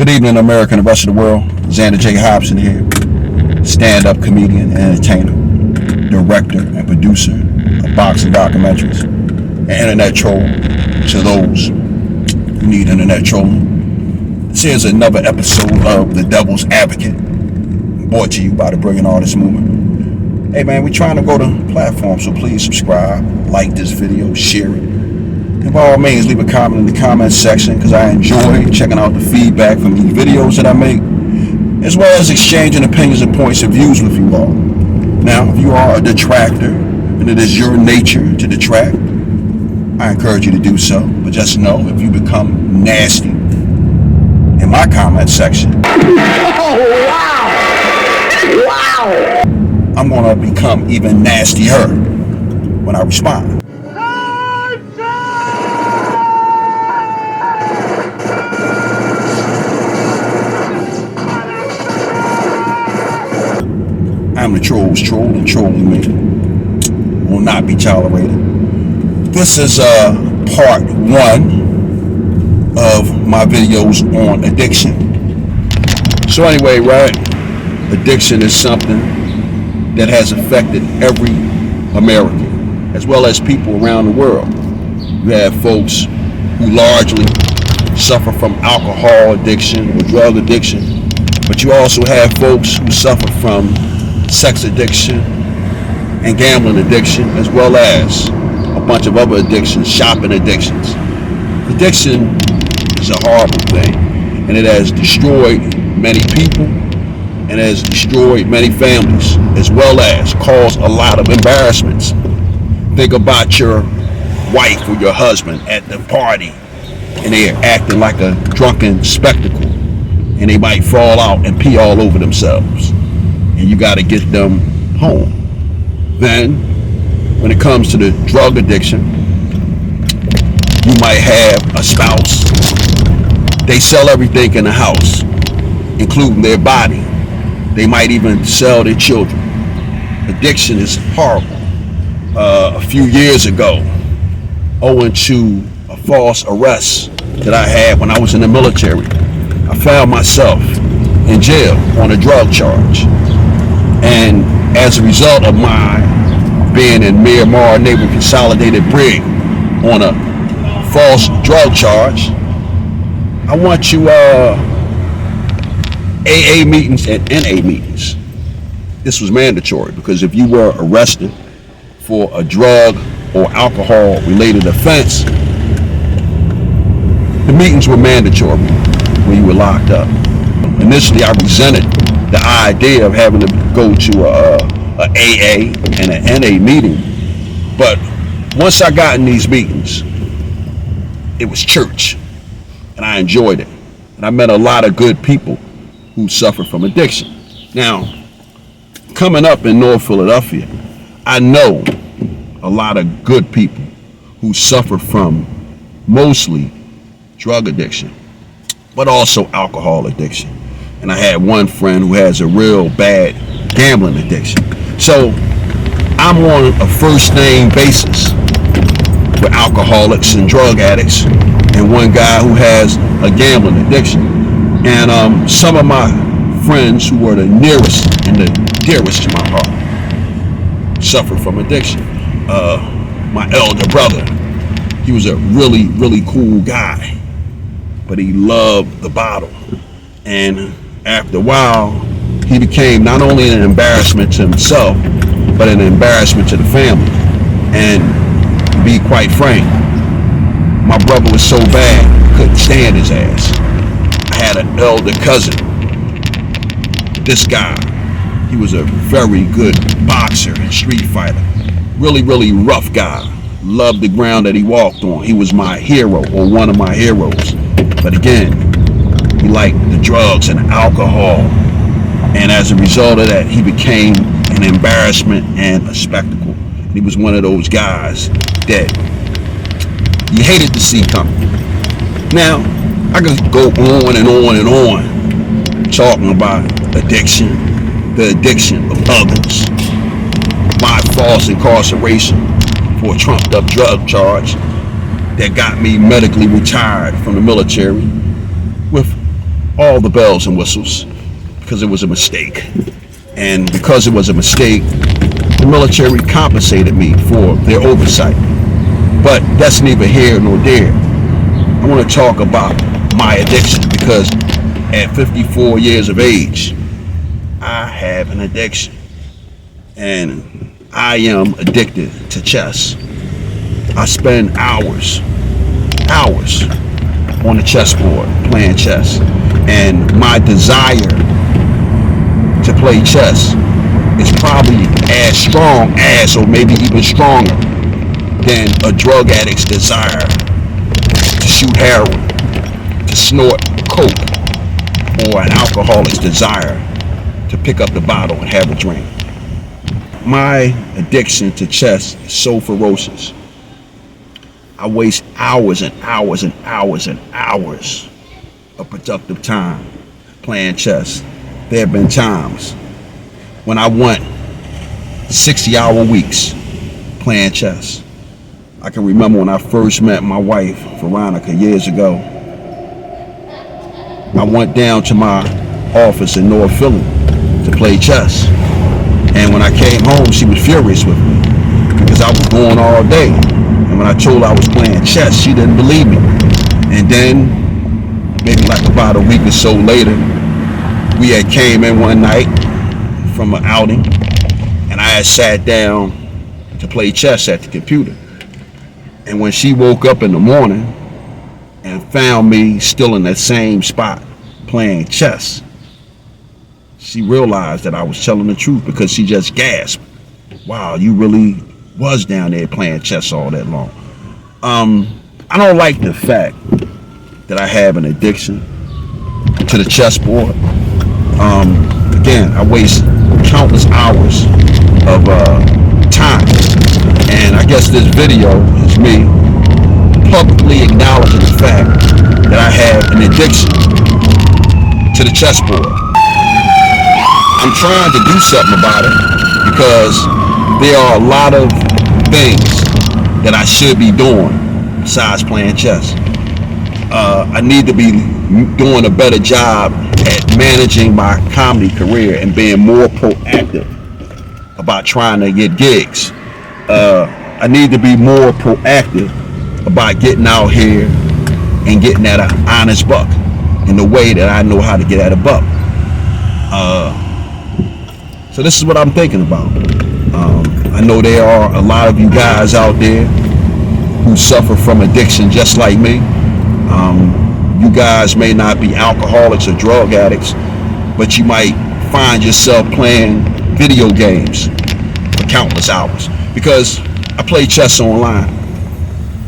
Good evening, America and the rest of the world. Xander J. Hobson here, stand-up comedian and entertainer, director and producer of boxing documentaries, and internet troll to those who need internet trolling. This is another episode of The Devil's Advocate, brought to you by the Brilliant Artist Movement. Hey man, we're trying to grow the platform, so please subscribe, like this video, share it. And by all means, leave a comment in the comment section, because I enjoy checking out the feedback from these videos that I make, as well as exchanging opinions and points of views with you all. Now, if you are a detractor, and it is your nature to detract, I encourage you to do so. But just know, if you become nasty in my comment section, oh, wow! I'm going to become even nastier when I respond. I'm the troll's troll, and trolling me will not be tolerated. This is part one of my videos on addiction. So anyway, right, addiction is something that has affected every American, as well as people around the world. You have folks who largely suffer from alcohol addiction or drug addiction, but you also have folks who suffer from sex addiction and gambling addiction, as well as a bunch of other addictions, shopping addictions. Addiction is a horrible thing, and it has destroyed many people and has destroyed many families, as well as caused a lot of embarrassments. Think about your wife or your husband at the party, and they're acting like a drunken spectacle, and they might fall out and pee all over themselves, and you got to get them home. Then, when it comes to the drug addiction, you might have a spouse. They sell everything in the house, including their body. They might even sell their children. Addiction is horrible. A few years ago, owing to a false arrest that I had when I was in the military, I found myself in jail on a drug charge. And as a result of my being in Miramar Naval Consolidated Brig on a false drug charge, I went to AA meetings and NA meetings. This was mandatory, because if you were arrested for a drug or alcohol related offense, the meetings were mandatory when you were locked up. Initially, I resented the idea of having to go to a AA and an NA meeting, but once I got in these meetings, it was church, and I enjoyed it, and I met a lot of good people who suffer from addiction. Now, coming up in North Philadelphia, I know a lot of good people who suffer from mostly drug addiction, but also alcohol addiction. And I had one friend who has a real bad gambling addiction. So I'm on a first name basis with alcoholics and drug addicts, and one guy who has a gambling addiction. And some of my friends who were the nearest and the dearest to my heart suffer from addiction. My elder brother, he was a really, really cool guy, but he loved the bottle. And after a while, he became not only an embarrassment to himself, but an embarrassment to the family. And to be quite frank, my brother was so bad, I couldn't stand his ass. I had an elder cousin. This guy, he was a very good boxer and street fighter. Really, really rough guy. Loved the ground that he walked on. He was my hero, or one of my heroes. But again, he liked the drugs and alcohol, and as a result of that, he became an embarrassment and a spectacle. He was one of those guys that you hated to see coming. Now, I could go on and on and on talking about addiction, the addiction of others, my false incarceration for a trumped up drug charge that got me medically retired from the military with all the bells and whistles because it was a mistake. And because it was a mistake, the military compensated me for their oversight. But that's neither here nor there. I want to talk about my addiction because at 54 years of age, I have an addiction. And I am addicted to chess. I spend hours on the chessboard playing chess. And my desire to play chess is probably as strong as, or maybe even stronger than a drug addict's desire to shoot heroin, to snort coke, or an alcoholic's desire to pick up the bottle and have a drink. My addiction to chess is so ferocious. I waste hours and hours and hours and hours of productive time playing chess. There have been times when I went 60-hour weeks playing chess. I can remember when I first met my wife, Veronica, years ago. I went down to my office in North Philly to play chess. And when I came home, she was furious with me because I was going all day. And when I told her I was playing chess, she didn't believe me. And then, maybe like about a week or so later, we had came in one night from an outing, and I had sat down to play chess at the computer. And when she woke up in the morning and found me still in that same spot playing chess, she realized that I was telling the truth because she just gasped. Wow, you really was down there playing chess all that long. I don't like the fact that I have an addiction to the chessboard. Again, I waste countless hours of time. And I guess this video is me publicly acknowledging the fact that I have an addiction to the chessboard. I'm trying to do something about it because there are a lot of things that I should be doing besides playing chess. I need to be doing a better job at managing my comedy career and being more proactive about trying to get gigs. I need to be more proactive about getting out here and getting at an honest buck in the way that I know how to get at a buck. So this is what I'm thinking about. I know there are a lot of you guys out there who suffer from addiction just like me. You guys may not be alcoholics or drug addicts, but you might find yourself playing video games for countless hours. Because I play chess online,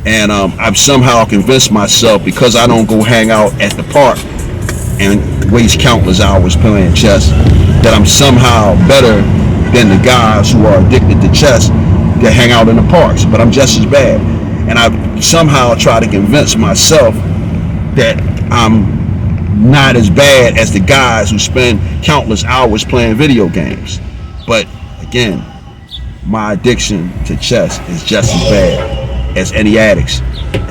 and I've somehow convinced myself, because I don't go hang out at the park and waste countless hours playing chess, that I'm somehow better than the guys who are addicted to chess that hang out in the parks. But I'm just as bad. And I've somehow tried to convince myself that I'm not as bad as the guys who spend countless hours playing video games. But again, my addiction to chess is just as bad as any addict's.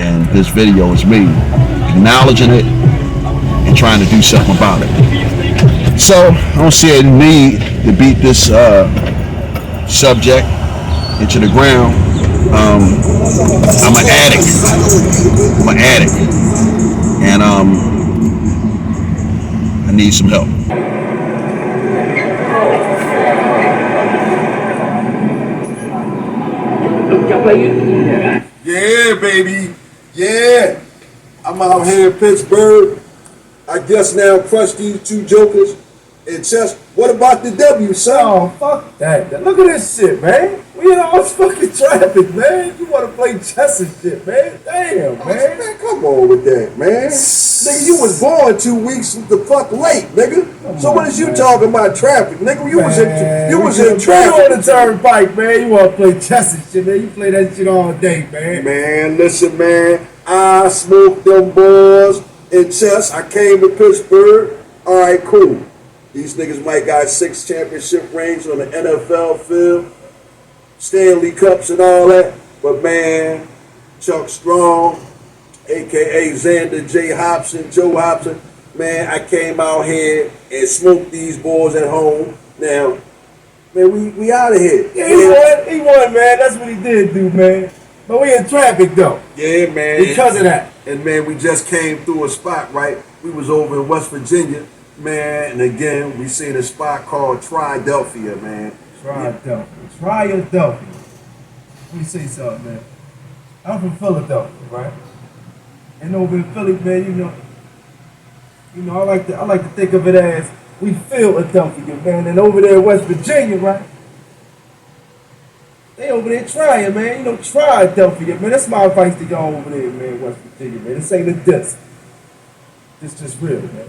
And this video is me acknowledging it and trying to do something about it. So I don't see a need to beat this subject into the ground. I'm an addict. And I need some help. Yeah, baby. Yeah. I'm out here in Pittsburgh. I guess now crush these two jokers in chess. What about the W, son? Oh, fuck that. Look at this shit, man. We in all this fucking traffic, man. You want to play chess and shit, man. Damn, man. Man, come on with that, man. Nigga, you was born 2 weeks the fuck late, nigga. So what is you talking about traffic, nigga? You was in traffic. You on the turnpike, man. You want to play chess and shit, man. You play that shit all day, man. Man, listen, man. I smoked them boys in chess. I came to Pittsburgh. All right, cool. These niggas might got 6 championship rings on the NFL field, Stanley Cups and all that. But man, Chuck Strong, a.k.a. Xander J. Hobson, Joe Hobson, Man, I came out here and smoked these boys at home. Now, man, we out of here. Yeah, he won, man. That's what he did do, man. But we in traffic, though. Yeah, man. Because of that. And, man, we just came through a spot, right? We was over in West Virginia, man. And, again, we seen a spot called Triadelphia, man. Triadelphia. Triadelphia. Let me say something, man. I'm from Philadelphia, right? And over in Philly, man, I like to think of it as we Philadelphia, man. And over there in West Virginia, right? They over there trying, man. Triadelphia, man. That's my advice to y'all over there, man, West Virginia, man. This ain't a diss. This just real, man.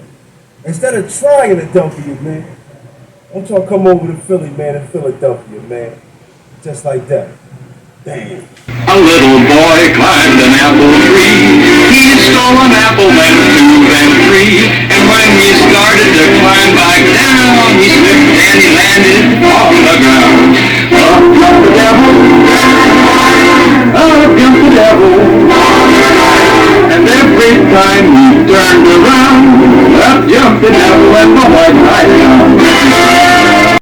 Instead of trying Adelphia, man, I want y'all to come over to Philly, man, and Philadelphia, man. Just like that. Damn. A little boy climbed an apple tree.